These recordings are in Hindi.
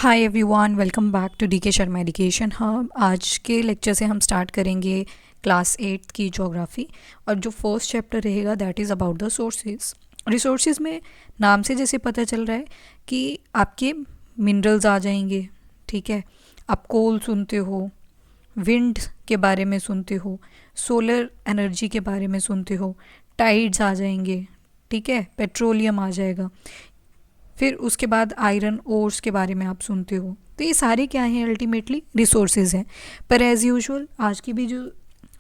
Hi everyone, welcome back to DK Sharma education hub. आज के लेक्चर से हम स्टार्ट करेंगे क्लास 8 की ज्योग्राफी। और जो फर्स्ट चैप्टर रहेगा that is about the sources. Resources में नाम से जैसे पता चल रहा है कि आपके मिनरल्स आ जाएंगे। ठीक है, आप कोल सुनते हो, विंड के बारे में सुनते हो, सोलर एनर्जी के बारे में सुनते हो, टाइड्स आ जाएंगे। ठीक है, पेट्रोलियम आ जाएगा, फिर उसके बाद आयरन ओर्स के बारे में आप सुनते हो। तो ये सारे क्या हैं? अल्टीमेटली रिसोर्सेज हैं। पर एज़ यूजुअल आज की भी जो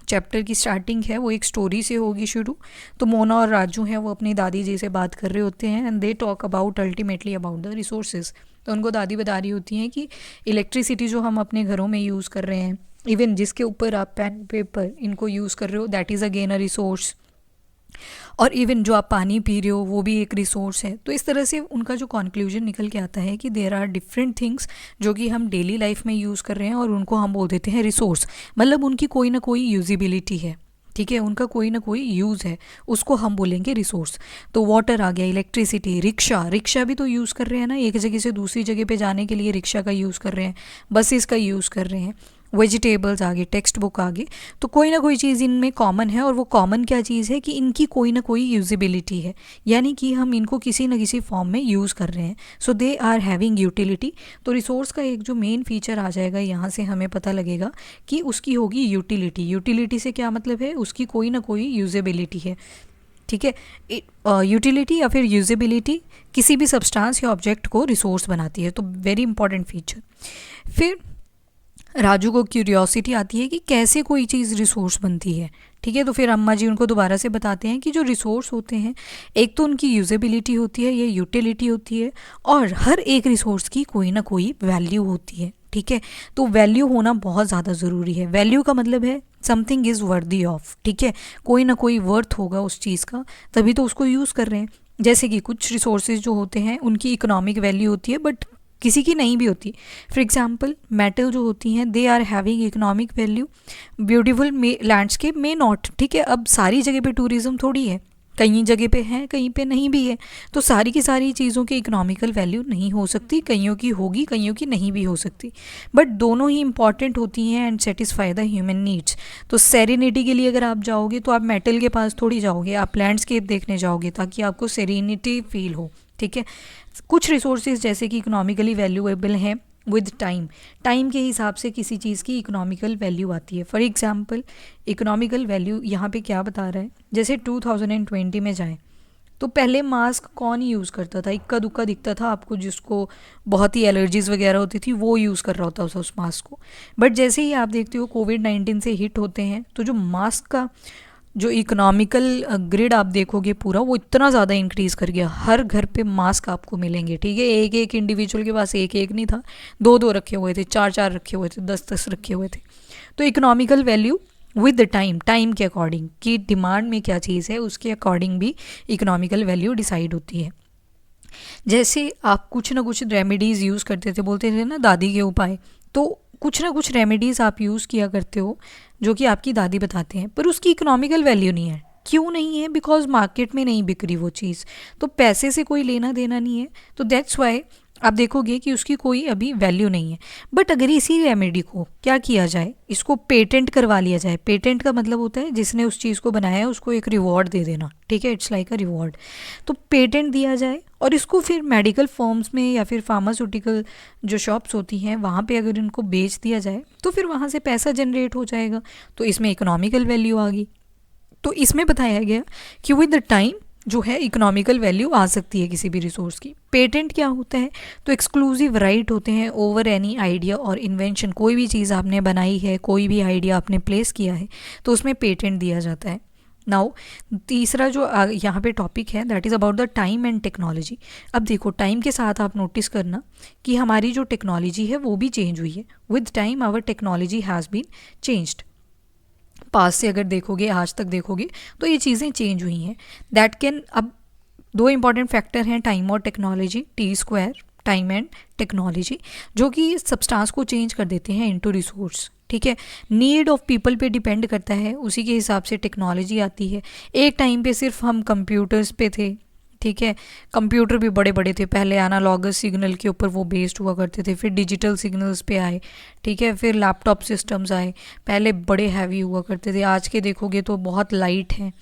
चैप्टर की स्टार्टिंग है वो एक स्टोरी से होगी शुरू। तो मोना और राजू हैं, वो अपनी दादी जी से बात कर रहे होते हैं and they talk about ultimately about the resources. तो उनको दादी बता रही होती हैं कि इलेक्ट्रिसिटी जो हम अपने घरों में यूज़ कर रहे हैं, इवन जिसके ऊपर आप पेन पेपर इनको यूज़ कर रहे हो, that is again a resource. और इवन जो आप पानी पी रहे हो वो भी एक रिसोर्स है। तो इस तरह से उनका जो कंक्लूजन निकल के आता है कि देयर आर डिफरेंट थिंग्स जो कि हम डेली लाइफ में यूज़ कर रहे हैं और उनको हम बोल देते हैं रिसोर्स। मतलब उनकी कोई ना कोई यूजिबिलिटी है। ठीक है, उनका कोई ना कोई यूज़ है, उसको हम बोलेंगे रिसोर्स। तो वाटर आ गया, इलेक्ट्रिसिटी, रिक्शा, रिक्शा भी तो यूज़ कर रहे हैं ना, एक जगह से दूसरी जगह पे जाने के लिए रिक्शा का यूज़ कर रहे हैं, बसेस का यूज़ कर रहे हैं, वेजिटेबल्स आगे, टेक्स्ट बुक आगे। तो कोई ना कोई चीज़ इनमें कॉमन है, और वो कॉमन क्या चीज़ है कि इनकी कोई ना कोई यूजिबिलिटी है, यानी कि हम इनको किसी न किसी फॉर्म में यूज़ कर रहे हैं। सो दे आर हैविंग यूटिलिटी। तो रिसोर्स का एक जो मेन फीचर आ जाएगा, यहाँ से हमें पता लगेगा कि उसकी होगी यूटिलिटी। यूटिलिटी से क्या मतलब है? उसकी कोई ना कोई यूजेबिलिटी है। ठीक है, यूटिलिटी या फिर यूजेबिलिटी किसी भी सब्सटेंस या ऑब्जेक्ट को रिसोर्स बनाती है। तो वेरी इंपॉर्टेंट फीचर। फिर राजू को क्यूरियोसिटी आती है कि कैसे कोई चीज़ रिसोर्स बनती है। ठीक है, तो फिर अम्मा जी उनको दोबारा से बताते हैं कि जो रिसोर्स होते हैं, एक तो उनकी यूजेबिलिटी होती है, ये यूटिलिटी होती है, और हर एक रिसोर्स की कोई ना कोई वैल्यू होती है। ठीक है, तो वैल्यू होना बहुत ज़्यादा ज़रूरी है। वैल्यू का मतलब है समथिंग इज़ वर्दी ऑफ। ठीक है, कोई ना कोई वर्थ होगा उस चीज़ का, तभी तो उसको यूज़ कर रहे हैं। जैसे कि कुछ रिसोर्सेज जो होते हैं उनकी इकोनॉमिक वैल्यू होती है, बट किसी की नहीं भी होती। फॉर एग्जाम्पल मेटल जो होती हैं, they are having economic value, beautiful landscape में नॉट। ठीक है, अब सारी जगह पे टूरिज्म थोड़ी है, कहीं जगह पे है, कहीं पे नहीं भी है। तो सारी की सारी चीज़ों की इकोनॉमिकल वैल्यू नहीं हो सकती, कईयों की होगी, कईयों की नहीं भी हो सकती, बट दोनों ही इंपॉर्टेंट होती हैं and satisfy the human needs. तो सेरेनिटी के लिए अगर आप जाओगे तो आप मेटल के पास थोड़ी जाओगे, आप लैंडस्केप देखने जाओगे ताकि आपको सेरेनिटी फील हो। ठीक है, कुछ रिसोर्सेज जैसे कि इकोनॉमिकली वैल्यूएबल हैं विद टाइम, टाइम के हिसाब से किसी चीज़ की इकोनॉमिकल वैल्यू आती है। फॉर एग्जांपल इकोनॉमिकल वैल्यू यहाँ पे क्या बता रहा है, जैसे 2020 में जाएं तो पहले मास्क कौन यूज़ करता था? इक्का दुक्का दिखता था आपको, जिसको बहुत ही एलर्जीज़ वगैरह होती थी वो यूज़ कर रहा होता था उस मास्क को। बट जैसे ही आप देखते हो कोविड-19 से हिट होते हैं, तो जो मास्क का जो इकोनॉमिकल ग्रिड आप देखोगे पूरा, वो इतना ज़्यादा इंक्रीज़ कर गया। हर घर पे मास्क आपको मिलेंगे। ठीक है, एक एक इंडिविजुअल के पास एक एक नहीं था, दो दो रखे हुए थे, चार चार रखे हुए थे, 10 10 रखे हुए थे। तो economical value with the time, time के अकॉर्डिंग कि डिमांड में क्या चीज़ है उसके अकॉर्डिंग भी इकोनॉमिकल वैल्यू डिसाइड होती है। जैसे आप कुछ ना कुछ रेमेडीज़ यूज़ करते थे, बोलते थे ना दादी के उपाय, तो कुछ ना कुछ रेमेडीज़ आप यूज़ किया करते हो जो कि आपकी दादी बताते हैं, पर उसकी इकोनॉमिकल वैल्यू नहीं है। क्यों नहीं है? बिकॉज मार्केट में नहीं बिक रही वो चीज़, तो पैसे से कोई लेना देना नहीं है। तो दैट्स वाई आप देखोगे कि उसकी कोई अभी वैल्यू नहीं है। बट अगर इसी रेमेडी को क्या किया जाए, इसको पेटेंट करवा लिया जाए। पेटेंट का मतलब होता है जिसने उस चीज़ को बनाया है उसको एक रिवॉर्ड दे देना। ठीक है, इट्स लाइक अ रिवॉर्ड। तो पेटेंट दिया जाए और इसको फिर मेडिकल फॉर्म्स में या फिर फार्मास्यूटिकल जो शॉप्स होती हैं वहाँ पे अगर इनको बेच दिया जाए तो फिर वहाँ से पैसा जनरेट हो जाएगा। तो इसमें इकोनॉमिकल वैल्यू आ गई। तो इसमें बताया गया कि विद द टाइम जो है इकोनॉमिकल वैल्यू आ सकती है किसी भी रिसोर्स की। पेटेंट क्या होता है? तो एक्सक्लूसिव राइट होते हैं ओवर एनी आइडिया और इन्वेंशन। कोई भी चीज़ आपने बनाई है, कोई भी आइडिया आपने प्लेस किया है, तो उसमें पेटेंट दिया जाता है। नाउ तीसरा जो यहाँ पे टॉपिक है that is about the time and technology. अब देखो टाइम के साथ आप नोटिस करना कि हमारी जो टेक्नोलॉजी है वो भी चेंज हुई है। With time our technology has been changed. पास से अगर देखोगे, आज तक देखोगे, तो ये चीज़ें चेंज हुई हैं। दैट कैन, अब दो इंपॉर्टेंट फैक्टर हैं टाइम और technology, T², time and technology, जो कि सब्सटेंस को चेंज कर देते हैं इनटू रिसोर्स। ठीक है, नीड ऑफ पीपल पे डिपेंड करता है, उसी के हिसाब से टेक्नोलॉजी आती है। एक टाइम पे सिर्फ हम कंप्यूटर्स पे थे, ठीक है। कंप्यूटर भी बड़े बड़े थे, पहले एनालॉग सिग्नल के ऊपर वो बेस्ड हुआ करते थे, फिर डिजिटल सिग्नल्स पे आए, ठीक है, फिर लैपटॉप सिस्टम्स आए, पहले बड़े हैवी हुआ करते थे, आज के देखोगे तो बहुत लाइट हैं।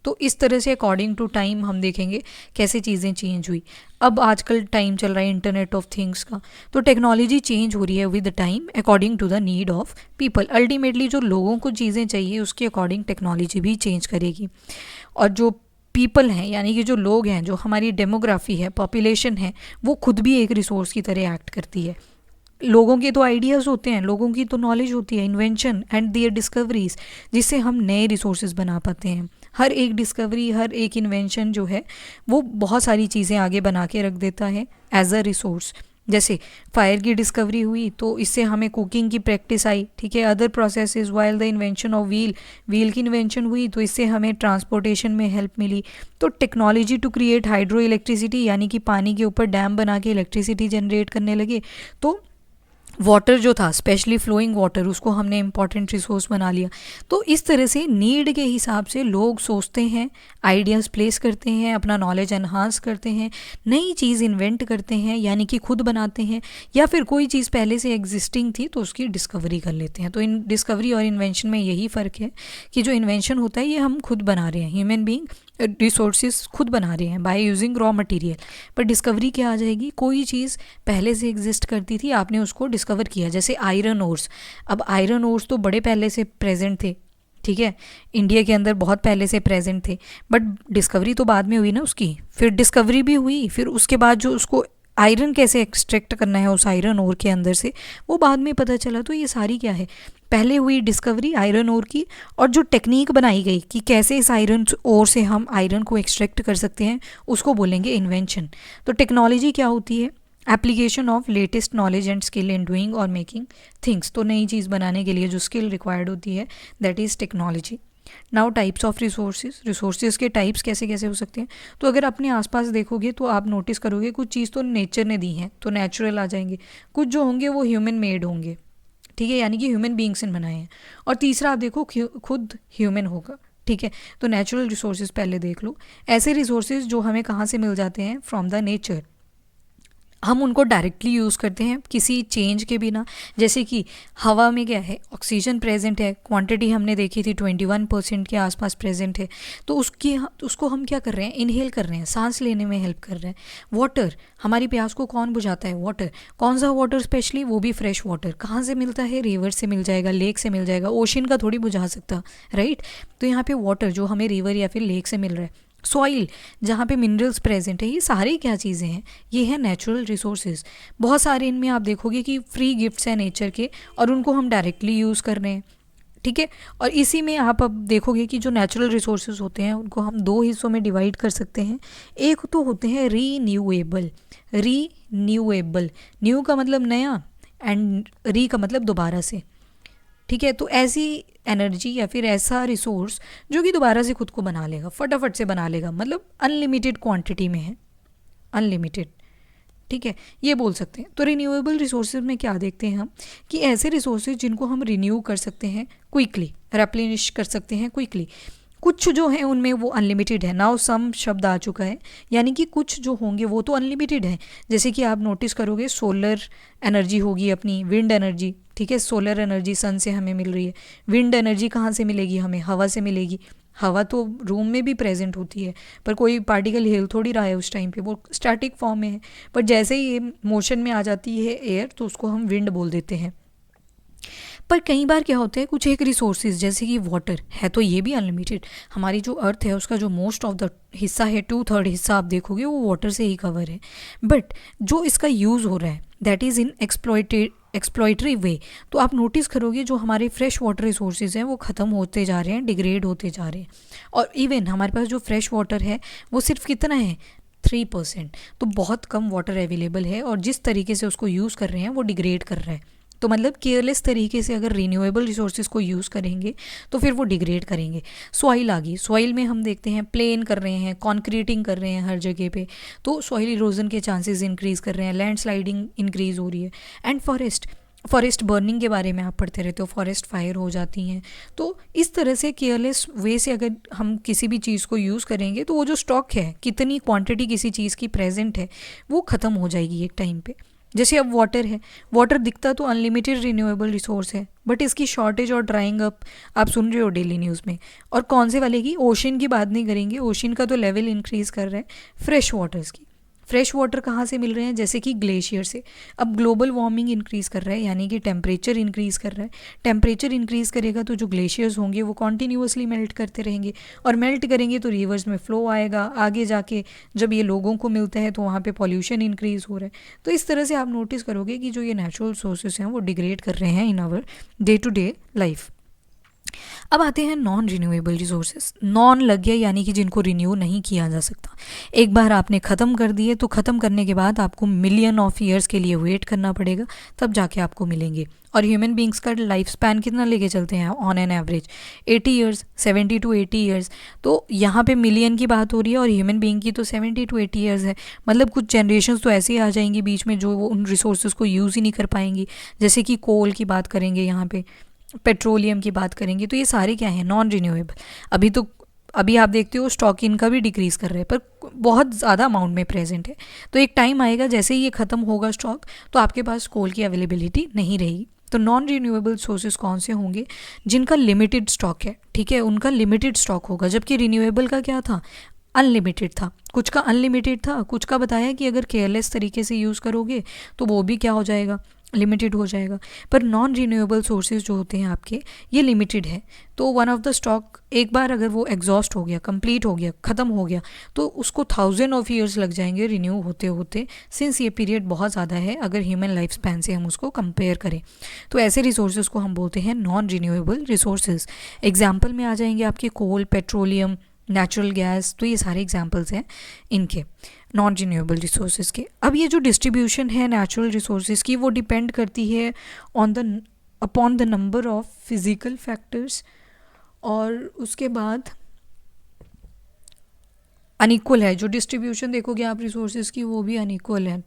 तो इस तरह से अकॉर्डिंग टू टाइम हम देखेंगे कैसे चीज़ें चेंज हुई। अब आजकल टाइम चल रहा है इंटरनेट ऑफ थिंग्स का, तो टेक्नोलॉजी चेंज हो रही है with the time according to the need of people. Ultimately जो लोगों को चीज़ें चाहिए उसके अकॉर्डिंग टेक्नोलॉजी भी चेंज करेगी। और जो पीपल हैं यानी कि जो लोग हैं, जो हमारी डेमोग्राफी है, पॉपुलेशन है, वो खुद भी एक रिसोर्स की तरह एक्ट करती है। लोगों के तो आइडियाज़ होते हैं, लोगों की तो नॉलेज होती है, इन्वेंशन एंड दियर डिस्कवरीज, जिससे हम नए रिसोर्सेज बना पाते हैं। हर एक डिस्कवरी, हर एक इन्वेंशन जो है वो बहुत सारी चीज़ें आगे बना के रख देता है एज अ रिसोर्स। जैसे फायर की डिस्कवरी हुई तो इससे हमें कुकिंग की प्रैक्टिस आई, ठीक है। Other processes while the invention of wheel की इन्वेंशन हुई तो इससे हमें ट्रांसपोर्टेशन में हेल्प मिली। तो technology to create hydro electricity यानी कि पानी के ऊपर डैम बना के इलेक्ट्रिसिटी जनरेट करने लगे। तो वाटर जो था, स्पेशली फ्लोइंग वाटर, उसको हमने इम्पॉर्टेंट रिसोर्स बना लिया। तो इस तरह से नीड के हिसाब से लोग सोचते हैं, आइडियाज़ प्लेस करते हैं, अपना नॉलेज एनहांस करते हैं, नई चीज़ इन्वेंट करते हैं यानी कि खुद बनाते हैं, या फिर कोई चीज़ पहले से एग्जिस्टिंग थी तो उसकी डिस्कवरी कर लेते हैं। तो इन डिस्कवरी और इन्वेंशन में यही फ़र्क है कि जो इन्वेंशन होता है ये हम खुद बना रहे हैं, ह्यूमन बीइंग रिसोर्सेज खुद बना रहे हैं बाय यूजिंग रॉ मटेरियल। पर डिस्कवरी क्या आ जाएगी, कोई चीज़ पहले से एग्जिस्ट करती थी, आपने उसको डिस्कवर किया। जैसे आयरन ओर्स, अब आयरन ओर्स तो बड़े पहले से प्रेजेंट थे, ठीक है, इंडिया के अंदर बहुत पहले से प्रेजेंट थे, बट डिस्कवरी तो बाद में हुई ना उसकी। फिर डिस्कवरी भी हुई, फिर उसके बाद जो उसको आयरन कैसे एक्सट्रैक्ट करना है उस आयरन ओर के अंदर से, वो बाद में पता चला। तो ये सारी क्या है, पहले हुई डिस्कवरी आयरन ओर की, और जो टेक्निक बनाई गई कि कैसे इस आयरन ओर से हम आयरन को एक्सट्रैक्ट कर सकते हैं, उसको बोलेंगे इन्वेंशन। तो टेक्नोलॉजी क्या होती है, application of latest knowledge and skill in doing और मेकिंग थिंग्स। तो नई चीज़ बनाने के लिए जो स्किल रिक्वायर्ड होती है, that is technology. Now types of resources के टाइप्स कैसे कैसे हो सकते हैं। तो अगर अपने आसपास देखोगे तो आप नोटिस करोगे कुछ चीज़ तो नेचर ने दी हैं तो नेचुरल आ जाएंगे, कुछ जो होंगे वो ह्यूमन मेड होंगे, ठीक है, यानी कि ह्यूमन बींग्स ने बनाए हैं। और तीसरा आप देखो खुद ह्यूमन होगा, ठीक है। तो नेचुरल रिसोर्सेज पहले देख लो, ऐसे रिसोर्सेज जो हमें कहाँ से मिल जाते हैं, फ्रॉम द नेचर। हम उनको डायरेक्टली यूज़ करते हैं किसी चेंज के बिना। जैसे कि हवा में क्या है, ऑक्सीजन प्रेजेंट है, क्वांटिटी हमने देखी थी 21% के आसपास प्रेजेंट है। तो उसको हम क्या कर रहे हैं, इनहेल कर रहे हैं, सांस लेने में हेल्प कर रहे हैं। वाटर, हमारी प्यास को कौन बुझाता है, वाटर। कौन सा वाटर स्पेशली, वो भी फ्रेश वाटर। कहाँ से मिलता है, रिवर से मिल जाएगा, लेक से मिल जाएगा, ओशन का थोड़ी बुझा सकता, राइट। तो यहाँ पे वाटर जो हमें रिवर या फिर लेक से मिल रहा है। सॉइल, जहाँ पे मिनरल्स प्रेजेंट है, ये सारी क्या चीज़ें हैं, ये है नेचुरल रिसोर्सेज। बहुत सारे इनमें आप देखोगे कि फ्री गिफ्ट्स हैं नेचर के, और उनको हम डायरेक्टली यूज़ कर रहे हैं, ठीक है। और इसी में आप अब देखोगे कि जो नेचुरल रिसोर्सेज होते हैं उनको हम दो हिस्सों में डिवाइड कर सकते हैं। एक तो होते हैं रीन्यूएबल, न्यू का मतलब नया, एंड री का मतलब दोबारा से, ठीक है। तो ऐसी एनर्जी या फिर ऐसा रिसोर्स जो कि दोबारा से खुद को बना लेगा, फटाफट से बना लेगा, मतलब अनलिमिटेड क्वांटिटी में है, अनलिमिटेड, ठीक है, ये बोल सकते हैं। तो रिन्यूएबल रिसोर्सेज में क्या देखते हैं हम, कि ऐसे रिसोर्सेज जिनको हम रिन्यू कर सकते हैं क्विकली, रेप्लेनिश कर सकते हैं क्विकली। कुछ जो हैं उनमें वो अनलिमिटेड है, नाउ सम शब्द आ चुका है, यानी कि कुछ जो होंगे वो तो अनलिमिटेड हैं। जैसे कि आप नोटिस करोगे सोलर एनर्जी होगी अपनी, विंड एनर्जी, ठीक है, सोलर एनर्जी सन से हमें मिल रही है। विंड एनर्जी कहाँ से मिलेगी, हमें हवा से मिलेगी। हवा तो रूम में भी प्रेजेंट होती है, पर कोई पार्टिकल हिल थोड़ी रहा है उस टाइम पे, वो स्टैटिक फॉर्म में है। पर जैसे ही ये मोशन में आ जाती है एयर, तो उसको हम विंड बोल देते हैं। पर कई बार क्या होता है, कुछ एक रिसोर्सेज जैसे कि वाटर है तो ये भी अनलिमिटेड। हमारी जो अर्थ है उसका जो मोस्ट ऑफ द हिस्सा है, 2/3 हिस्सा आप देखोगे वो वाटर से ही कवर है। बट जो इसका यूज़ हो रहा है दैट इज़ इन एक्सप्लॉयटरी वे। तो आप नोटिस करोगे जो हमारे फ्रेश वाटर रिसोर्सेज हैं वो ख़त्म होते जा रहे हैं, डिग्रेड होते जा रहे हैं। और इवन हमारे पास जो फ्रेश वाटर है वो सिर्फ कितना है, 3%। तो बहुत कम वाटर अवेलेबल है, और जिस तरीके से उसको यूज़ कर रहे हैं वो डिग्रेड कर रहा है। तो मतलब केयरलेस तरीके से अगर रिन्यूएबल रिसोर्सेज को यूज़ करेंगे तो फिर वो डिग्रेड करेंगे। सॉइल आ गई, सॉइल में हम देखते हैं प्लेन कर रहे हैं, कॉन्क्रीटिंग कर रहे हैं हर जगह पे, तो सॉइल इरोजन के चांसेस इंक्रीज़ कर रहे हैं, लैंडस्लाइडिंग इंक्रीज़ हो रही है। एंड फॉरेस्ट, फॉरेस्ट बर्निंग के बारे में आप पढ़ते रहते हो, फॉरेस्ट फायर हो जाती हैं। तो इस तरह से केयरलेस वे से अगर हम किसी भी चीज़ को यूज़ करेंगे तो वो जो स्टॉक है, कितनी क्वांटिटी किसी चीज़ की प्रेजेंट है, वो ख़त्म हो जाएगी एक टाइम पे। जैसे अब वाटर है, वाटर दिखता तो अनलिमिटेड रिन्यूएबल रिसोर्स है, बट इसकी शॉर्टेज और ड्राइंग अप आप सुन रहे हो डेली न्यूज़ में। और कौन से वाले की, ओशन की बात नहीं करेंगे, ओशन का तो लेवल इंक्रीज़ कर रहा है, फ्रेश वाटर्स की। फ्रेश वाटर कहाँ से मिल रहे हैं, जैसे कि ग्लेशियर से। अब ग्लोबल वार्मिंग इंक्रीज़ कर रहा है, यानी कि टेम्परेचर इंक्रीज़ कर रहा है। टेम्परेचर इंक्रीज़ करेगा तो जो ग्लेशियर्स होंगे वो कॉन्टीन्यूसली मेल्ट करते रहेंगे, और मेल्ट करेंगे तो रिवर्स में फ़्लो आएगा, आगे जाके जब ये लोगों को मिलता है तो वहाँ पे पॉल्यूशन इंक्रीज़ हो रहा है। तो इस तरह से आप नोटिस करोगे कि जो ये नेचुरल सोर्सेस हैं वो डिग्रेड कर रहे हैं in our day to day life. अब आते हैं नॉन रिन्यूएबल रिसोर्सेज। नॉन लग गया यानी कि जिनको रिन्यू नहीं किया जा सकता। एक बार आपने ख़त्म कर दिए तो ख़त्म करने के बाद आपको मिलियन ऑफ ईयर्स के लिए वेट करना पड़ेगा, तब जाके आपको मिलेंगे। और ह्यूमन बींग्स का लाइफ स्पैन कितना लेके चलते हैं on an average 80 years, 70 to 80 years. तो यहाँ पे मिलियन की बात हो रही है और ह्यूमन बींग की तो 70 to 80 ईयर्स है। मतलब कुछ जनरेशन्स तो ऐसे ही आ जाएंगी बीच में जो वो उन रिसोर्सेज को यूज़ ही नहीं कर पाएंगी। जैसे कि कोल की बात करेंगे, यहाँ पे पेट्रोलियम की बात करेंगे, तो ये सारे क्या हैं, नॉन रिन्यूएबल। अभी आप देखते हो स्टॉक इनका भी डिक्रीज़ कर रहे हैं, पर बहुत ज़्यादा अमाउंट में प्रेजेंट है। तो एक टाइम आएगा जैसे ही ये ख़त्म होगा स्टॉक, तो आपके पास कोल की अवेलेबिलिटी नहीं रहेगी। तो नॉन रिन्यूएबल सोर्सेज कौन से होंगे, जिनका लिमिटेड स्टॉक है, ठीक है, उनका लिमिटेड स्टॉक होगा। जबकि रिन्यूएबल का क्या था, अनलिमिटेड था। कुछ का अनलिमिटेड था, कुछ का बताया कि अगर केयरलेस तरीके से यूज़ करोगे तो वो भी क्या हो जाएगा, लिमिटेड हो जाएगा। पर नॉन रिन्यूएबल सोर्सेज जो होते हैं आपके, ये लिमिटेड है। तो वन ऑफ द स्टॉक एक बार अगर वो एग्जॉस्ट हो गया, कंप्लीट हो गया, ख़त्म हो गया, तो उसको 1000 ऑफ ईयर्स लग जाएंगे रिन्यू होते होते, सिंस ये पीरियड बहुत ज़्यादा है अगर ह्यूमन लाइफ स्पैन से हम उसको कंपेयर करें। तो ऐसे रिसोर्सेज को हम बोलते हैं नॉन रिन्यूएबल रिसोर्सेज। एग्जाम्पल में आ जाएंगे आपके कोल, पेट्रोलियम, नेचुरल गैस। तो ये सारे एग्जाम्पल्स हैं इनके नॉन रिन्यूएबल रिसोर्सेज के। अब ये जो डिस्ट्रीब्यूशन है नेचुरल रिसोर्सेज की, वो डिपेंड करती है upon the number of physical factors, और उसके बाद अनइक्वल है। जो डिस्ट्रीब्यूशन देखोगे आप रिसोर्सेज की, वो भी अनइक्वल है,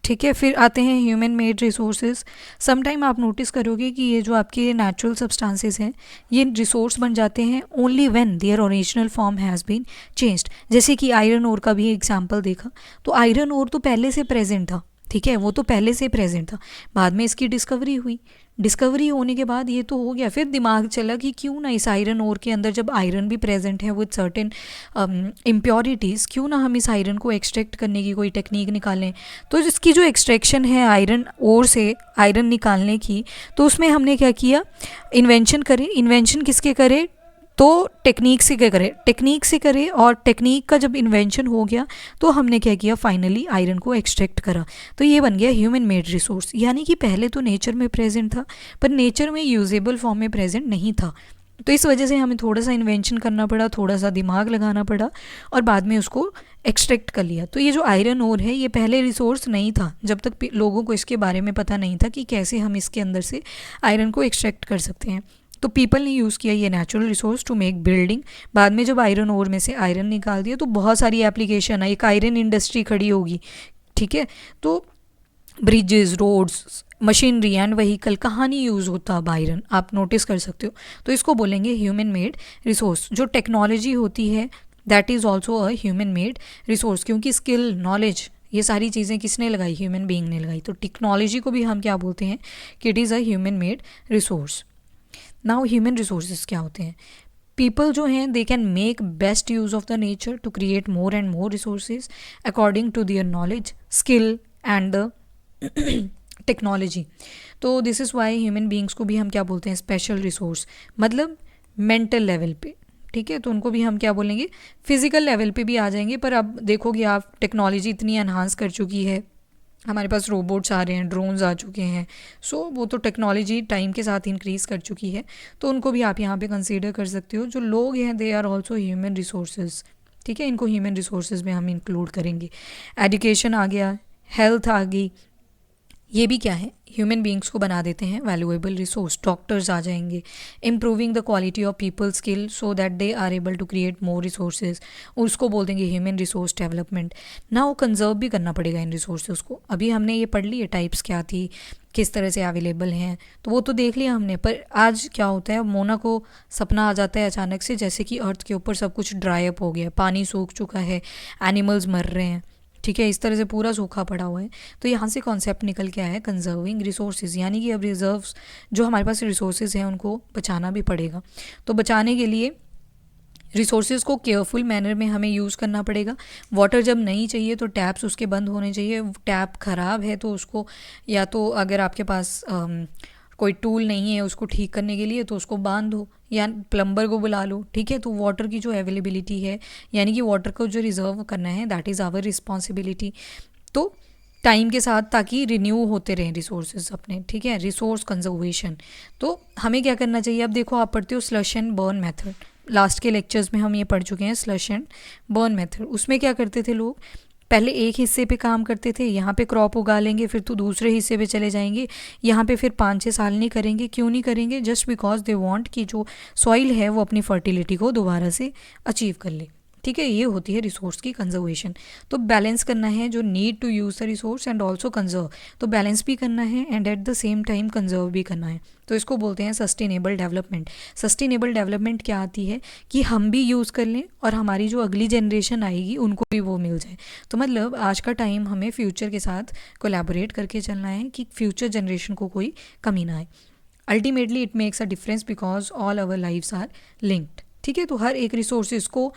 ठीक है। फिर आते हैं ह्यूमन मेड रिसोर्सेज। समटाइम आप नोटिस करोगे कि ये जो आपके नेचुरल सब्सटेंसेस हैं, ये रिसोर्स बन जाते हैं only when their original form has been changed. जैसे कि आयरन ओर का भी एग्जांपल देखा, तो आयरन ओर तो पहले से प्रेजेंट था, ठीक है, वो तो पहले से प्रेजेंट था। बाद में इसकी डिस्कवरी हुई, डिस्कवरी होने के बाद ये तो हो गया, फिर दिमाग चला कि क्यों ना इस आयरन ओर के अंदर, जब आयरन भी प्रेजेंट है विद सर्टेन इम्प्योरिटीज़, क्यों ना हम इस आयरन को एक्सट्रैक्ट करने की कोई टेक्निक निकालें। तो इसकी जो एक्सट्रैक्शन है आयरन ओर से आयरन निकालने की, तो उसमें हमने क्या किया, इन्वेंशन करें। इन्वेंशन किसके करे, तो टेक्निक से क्या करे, टेक्निक से करे। और टेक्निक का जब इन्वेंशन हो गया तो हमने क्या किया, फाइनली आयरन को एक्सट्रैक्ट करा। तो ये बन गया ह्यूमन मेड रिसोर्स। यानी कि पहले तो नेचर में प्रेजेंट था, पर नेचर में यूजेबल फॉर्म में प्रेजेंट नहीं था। तो इस वजह से हमें थोड़ा सा इन्वेंशन करना पड़ा, थोड़ा सा दिमाग लगाना पड़ा, और बाद में उसको एक्सट्रैक्ट कर लिया। तो ये जो आयरन ओर है, ये पहले रिसोर्स नहीं था, जब तक लोगों को इसके बारे में पता नहीं था कि कैसे हम इसके अंदर से आयरन को एक्सट्रैक्ट कर सकते हैं। तो पीपल ने यूज़ किया ये natural resource to make building. बाद में जब आयरन ओर में से आयरन निकाल दिया तो बहुत सारी एप्लीकेशन है, एक आयरन इंडस्ट्री खड़ी होगी, ठीक है। तो bridges, roads, machinery and vehicle, कहाँ नहीं यूज़ होता अब आयरन, आप नोटिस कर सकते हो। तो इसको बोलेंगे ह्यूमन मेड रिसोर्स। जो टेक्नोलॉजी होती है, that is also a human made resource, क्योंकि स्किल, नॉलेज, ये सारी चीज़ें किसने लगाई, ह्यूमन बीइंग ने लगाई। तो टेक्नोलॉजी को भी हम क्या बोलते हैं कि it is a human made resource. Now human resources क्या होते हैं, पीपल जो हैं they can make best use of the nature to create more and more resources according to their knowledge, skill and the technology. तो this is why human beings को भी हम क्या बोलते हैं, स्पेशल रिसोर्स। मतलब मेंटल लेवल पे, ठीक है, तो उनको भी हम क्या बोलेंगे, फिजिकल लेवल पे भी आ जाएंगे। पर अब देखोगे आप, टेक्नोलॉजी इतनी एनहांस कर चुकी है, हमारे पास रोबोट्स आ रहे हैं, ड्रोन्स आ चुके हैं। सो वो तो टेक्नोलॉजी टाइम के साथ इंक्रीज़ कर चुकी है, तो उनको भी आप यहाँ पे कंसीडर कर सकते हो। जो लोग हैं they are also human resources, ठीक है, इनको ह्यूमन रिसोर्सेज में हम इंक्लूड करेंगे। एजुकेशन आ गया, हेल्थ आ गई, ये भी क्या है, ह्यूमन बींग्स को बना देते हैं वैल्यूएबल रिसोर्स। डॉक्टर्स आ जाएंगे, improving the quality of people skill so that they are able to create more resources, उसको बोल देंगे ह्यूमन रिसोर्स डेवलपमेंट। ना वो कंजर्व भी करना पड़ेगा इन रिसोर्सेज को। अभी हमने ये पढ़ ली है टाइप्स क्या थी, किस तरह से अवेलेबल हैं, तो वो तो देख लिया हमने। पर आज क्या होता है, मोना को सपना आ जाता है अचानक से जैसे कि अर्थ के ऊपर सब कुछ ड्राई अप हो गया, पानी सूख चुका है, एनिमल्स मर रहे हैं, ठीक है, इस तरह से पूरा सूखा पड़ा हुआ है। तो यहाँ से कॉन्सेप्ट निकल के आया है कंजर्विंग रिसोर्सेज, यानी कि अब रिजर्व्स जो हमारे पास रिसोर्सेज हैं उनको बचाना भी पड़ेगा। तो बचाने के लिए रिसोर्सेज को केयरफुल मैनर में हमें यूज़ करना पड़ेगा। वाटर जब नहीं चाहिए तो टैप्स उसके बंद होने चाहिए। टैप ख़राब है तो उसको, या तो अगर आपके पास कोई टूल नहीं है उसको ठीक करने के लिए तो उसको बांध दो या प्लम्बर को बुला लो, ठीक है। तो वाटर की जो अवेलेबिलिटी है, यानी कि वाटर को जो रिजर्व करना है, दैट इज़ आवर रिस्पॉन्सिबिलिटी। तो टाइम के साथ ताकि रिन्यू होते रहें रिसोर्सेज अपने, ठीक है, रिसोर्स कंजर्वेशन। तो हमें क्या करना चाहिए, अब देखो आप पढ़ते हो slash and burn method, last के लेक्चर्स में हम ये पढ़ चुके हैं स्लश एंड बर्न मेथड। उसमें क्या करते थे लोग, पहले एक हिस्से पे काम करते थे, यहाँ पे क्रॉप उगा लेंगे, फिर तो दूसरे हिस्से पे चले जाएंगे, यहाँ पे फिर 5-6 साल नहीं करेंगे। क्यों नहीं करेंगे, जस्ट बिकॉज दे वांट कि जो सॉइल है वो अपनी फर्टिलिटी को दोबारा से अचीव कर ले, ठीक है। ये होती है रिसोर्स की कंजर्वेशन। तो बैलेंस करना है, जो need to use the resource and also conserve, तो बैलेंस भी करना है and at the same time conserve भी करना है। तो इसको बोलते हैं सस्टेनेबल डेवलपमेंट। सस्टेनेबल डेवलपमेंट क्या आती है कि हम भी यूज़ कर लें और हमारी जो अगली जनरेशन आएगी उनको भी वो मिल जाए। तो मतलब आज का टाइम हमें फ्यूचर के साथ कोलैबोरेट करके चलना है कि फ्यूचर जनरेशन को कोई कमी ना आए। Ultimately it makes a difference because all our lives are linked, ठीक है। तो हर एक रिसोर्सेज को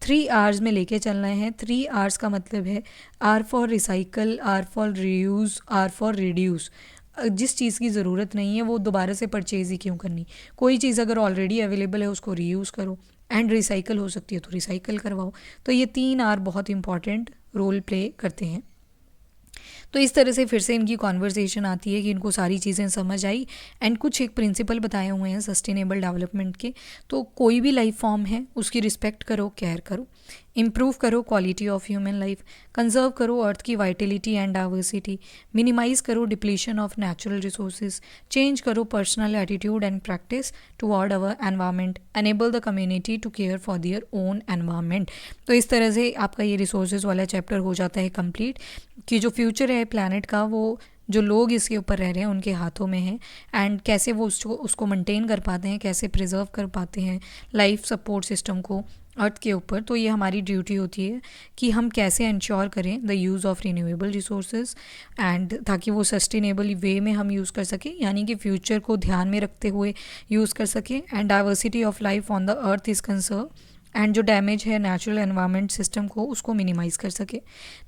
3 आवर्स में लेके चलना है। 3 आवर्स का मतलब है R for recycle, R for reuse, R for reduce. जिस चीज़ की ज़रूरत नहीं है वो दोबारा से परचेज़ ही क्यों करनी। कोई चीज़ अगर ऑलरेडी अवेलेबल है उसको रीयूज़ करो, एंड रिसाइकल हो सकती है तो रिसाइकल करवाओ। तो ये 3 आर बहुत इंपॉर्टेंट रोल प्ले करते हैं। तो इस तरह से फिर से इनकी कॉन्वर्सेशन आती है कि इनको सारी चीज़ें समझ आई एंड कुछ एक प्रिंसिपल बताए हुए हैं सस्टेनेबल डेवलपमेंट के। तो कोई भी लाइफ फॉर्म है उसकी रिस्पेक्ट करो, केयर करो, इम्प्रूव करो quality of human life, conserve करो अर्थ की वाइटलिटी एंड डाइवर्सिटी, मिनिमाइज करो depletion of natural resources, change करो personal attitude and practice toward our environment, enable the community to care for their own environment. तो इस तरह से आपका ये रिसोर्सेज वाला चैप्टर हो जाता है कंप्लीट, कि जो फ्यूचर है प्लानट का वो जो लोग इसके ऊपर रह रहे हैं उनके हाथों में है, एंड कैसे वो उसको मेंटेन कर पाते हैं, कैसे प्रिजर्व कर पाते हैं लाइफ सपोर्ट सिस्टम को अर्थ के ऊपर। तो ये हमारी ड्यूटी होती है कि हम कैसे इंश्योर करें the use of renewable resources and ताकि वो सस्टेनेबल वे में हम यूज़ कर सकें, यानी कि फ्यूचर को ध्यान में रखते हुए यूज़ कर सकें, and diversity of life on the earth is conserve, and जो डैमेज है नेचुरल एनवायरनमेंट सिस्टम को उसको मिनिमाइज़ कर सके।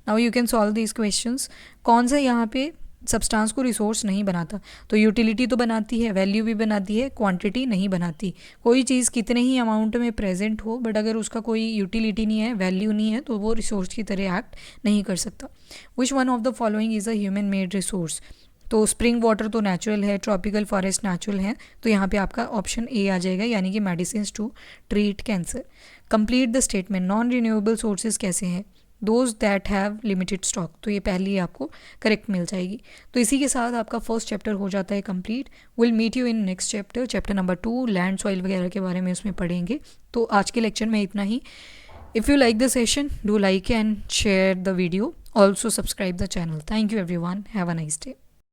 Now you can solve these questions. कौन सा यहाँ पे सब्सटेंस को रिसोर्स नहीं बनाता, तो यूटिलिटी तो बनाती है, वैल्यू भी बनाती है, क्वांटिटी नहीं बनाती। कोई चीज़ कितने ही अमाउंट में प्रेजेंट हो बट अगर उसका कोई यूटिलिटी नहीं है, वैल्यू नहीं है, तो वो रिसोर्स की तरह एक्ट नहीं कर सकता। Which one of the following is a human made resource, तो स्प्रिंग वाटर तो नेचुरल है, ट्रॉपिकल फॉरेस्ट नेचुरल है, तो यहाँ पे आपका ऑप्शन ए आ जाएगा, यानी कि medicine to treat cancer. Complete the statement, non renewable sources कैसे हैं, those that have limited stock, तो ये पहली आपको करेक्ट मिल जाएगी। तो इसी के साथ आपका फर्स्ट चैप्टर हो जाता है complete. Will meet you in next chapter, chapter number 2, land soil वगैरह के बारे में उसमें पढ़ेंगे। तो आज के लेक्चर में इतना ही। If you like the session, do like and share the video, also subscribe the channel. Thank you everyone, have a nice day.